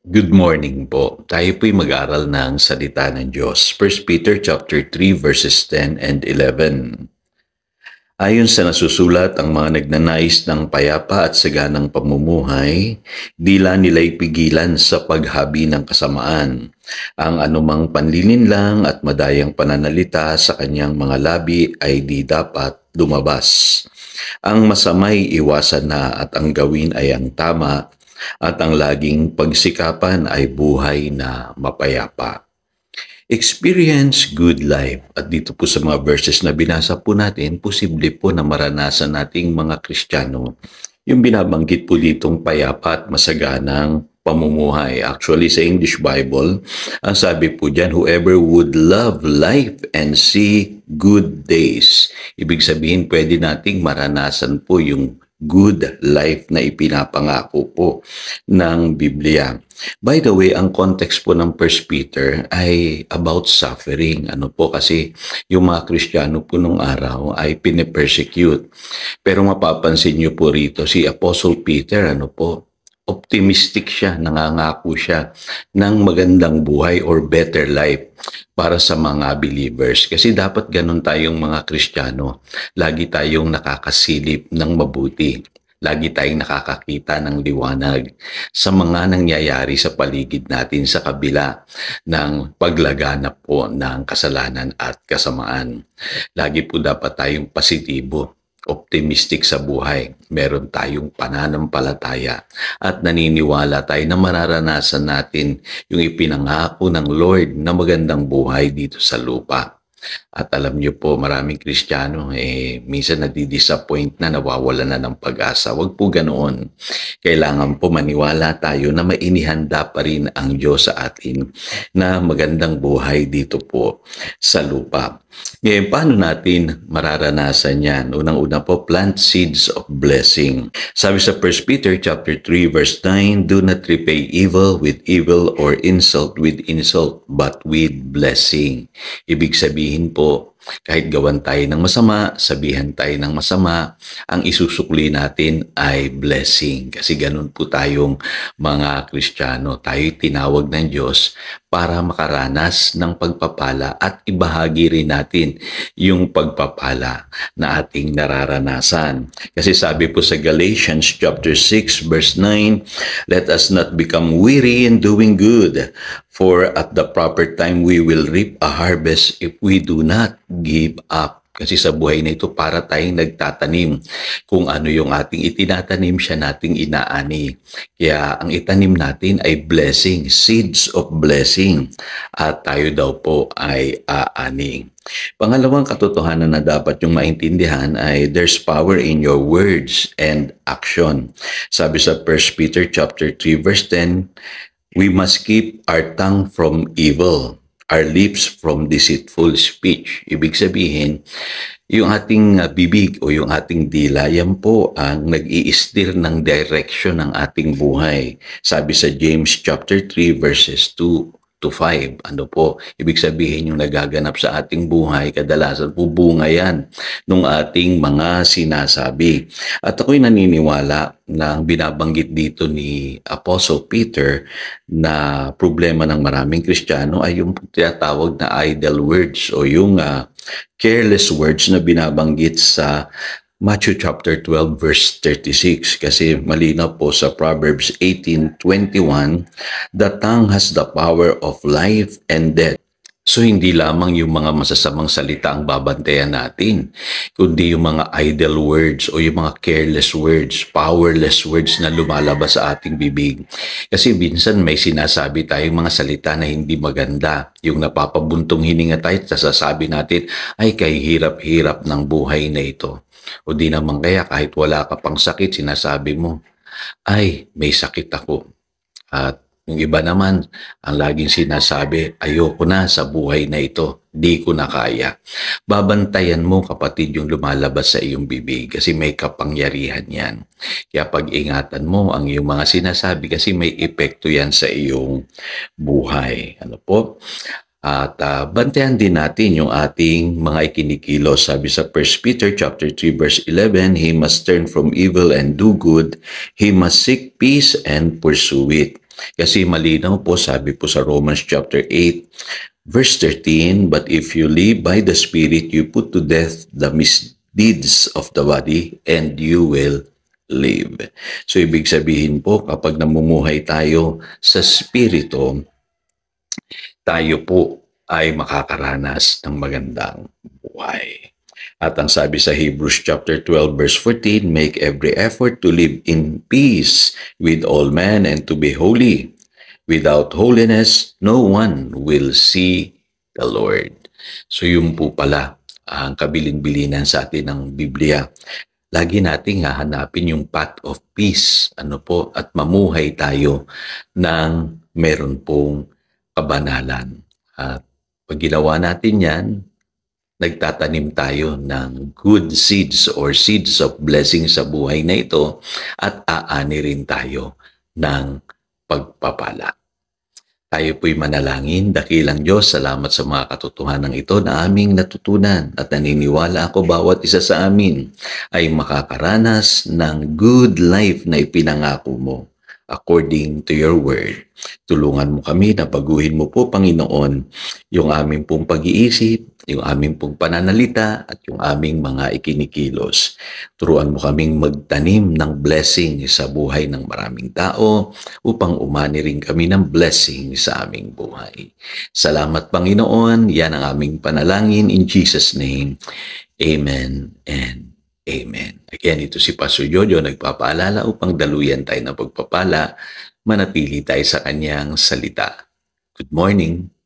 Good morning po. Tayo po'y mag-aral ng salita ng Diyos. 1 Peter chapter 3 verses 10 and 11. Ayon sa nasusulat, ang mga nagnanais ng payapa at saganang pamumuhay, dila nila'y pigilan sa paghabi ng kasamaan. Ang anumang panlilinlang at madayang pananalita sa kanyang mga labi ay di dapat lumabas. Ang masamay iwasan na at ang gawin ay ang tama at ang laging pagsikapan ay buhay na mapayapa. Experience good life. At dito po sa mga verses na binasa po natin, posible po na maranasan nating mga Kristiyano yung binabanggit po ditong payapa at masaganang pamumuhay. Actually, sa English Bible, ang sabi po dyan, whoever would love life and see good days. Ibig sabihin, pwede nating maranasan po yung good life na ipinapangako po ng Biblia. By the way, ang context po ng 1 Peter ay about suffering. Ano po kasi yung mga Kristiyano po nung araw ay pinipersecute. Pero mapapansin niyo po rito si Apostle Peter, optimistic siya, nangangako siya ng magandang buhay or better life para sa mga believers. Kasi dapat ganun tayong mga Kristiyano. Lagi tayong nakakasilip ng mabuti. Lagi tayong nakakakita ng liwanag sa mga nangyayari sa paligid natin sa kabila ng paglaganap po ng kasalanan at kasamaan. Lagi po dapat tayong positibo, optimistic sa buhay. Meron tayong pananampalataya at naniniwala tayo na mararanasan natin yung ipinangako ng Lord na magandang buhay dito sa lupa. At alam niyo po, maraming Kristiyano minsan nadi-disappoint na, nawawalan na ng pag-asa. Huwag po ganoon. Kailangan po maniwala tayo na mainihanda pa rin ang Diyos sa atin na magandang buhay dito po sa lupa. Ngayon, paano natin mararanasan yan? Unang-una po, plant seeds of blessing. Sabi sa 1 Peter chapter 3 verse 9, do not repay evil with evil or insult with insult, but with blessing. Ibig sabihin po, kahit gawan tayo ng masama, sabihan tayo ng masama, ang isusukli natin ay blessing. Kasi ganun po tayong mga Kristiyano. Tayo'y tinawag ng Diyos para makaranas ng pagpapala at ibahagi rin natin yung pagpapala na ating nararanasan. Kasi sabi po sa Galatians chapter 6 verse 9, let us not become weary in doing good, for at the proper time we will reap a harvest if we do not give up. Kasi sa buhay na ito, para tayong nagtatanim. Kung ano yung ating itinatanim, siya nating inaani. Kaya ang itanim natin ay blessing, seeds of blessing. At tayo daw po ay aani. Pangalawang katotohanan na dapat yung maintindihan ay there's power in your words and action. Sabi sa 1 Peter chapter 3 verse 10, we must keep our tongue from evil, our lips from deceitful speech. Ibig sabihin, yung ating bibig o yung ating dila, yan po ang nag-i-steer ng direction ng ating buhay. Sabi sa James chapter 3 verses 2 to 5. Ibig sabihin yung nagaganap sa ating buhay, kadalasan po bunga yan nung ating mga sinasabi. At ako'y naniniwala na ang binabanggit dito ni Apostle Peter na problema ng maraming Kristiyano ay yung tinatawag na idle words o yung careless words na binabanggit sa Matthew chapter 12 verse 36, kasi malinaw po sa Proverbs 18:21, the tongue has the power of life and death. So hindi lamang yung mga masasamang salita ang babantayan natin, kundi yung mga idle words o yung mga careless words, powerless words na lumalabas sa ating bibig. Kasi minsan may sinasabi tayong mga salita na hindi maganda, yung napapabuntong hininga tayo, sasasabi natin, ay kahihirap-hirap ng buhay na ito. O di naman kaya kahit wala ka pang sakit, sinasabi mo, ay may sakit ako. At yung iba naman, ang laging sinasabi, ayoko na sa buhay na ito, di ko na kaya. Babantayan mo, kapatid, yung lumalabas sa iyong bibig kasi may kapangyarihan yan. Kaya pag-ingatan mo ang iyong mga sinasabi kasi may epekto yan sa iyong buhay. At bantayan din natin yung ating mga ikinikilos. Sabi sa 1 Peter chapter 3 verse 11, he must turn from evil and do good. He must seek peace and pursue it. Kasi malinaw po, sabi po sa Romans chapter 8, verse 13, "But if you live by the Spirit, you put to death the misdeeds of the body, and you will live." So ibig sabihin po, kapag namumuhay tayo sa Espiritu, tayo po ay makakaranas ng magandang buhay. At ang sabi sa Hebrews chapter 12 verse 14, "Make every effort to live in peace with all men and to be holy. Without holiness, no one will see the Lord." So yun po pala ang kabilin-bilinan sa atin ng Biblia. Lagi nating hahanapin yung path of peace, at mamuhay tayo ng meron pong kabanalan. At pag ginawa natin yan, nagtatanim tayo ng good seeds or seeds of blessing sa buhay na ito at aani rin tayo ng pagpapala. Tayo po'y manalangin. Dakilang Diyos, salamat sa mga katotohanan ito na aming natutunan at naniniwala ako bawat isa sa amin ay makakaranas ng good life na ipinangako mo according to your word. Tulungan mo kami na baguhin mo po, Panginoon, yung aming pong pag-iisip, yung aming pong pananalita at yung aming mga ikinikilos. Turuan mo kaming magtanim ng blessing sa buhay ng maraming tao upang umani rin kami ng blessing sa aming buhay. Salamat, Panginoon. Yan ang aming panalangin in Jesus' name. Amen and Amen. Again, ito si Pastor Jojo nagpapaalala upang daluyan tayo ng pagpapala, manatili tayo sa kanyang salita. Good morning.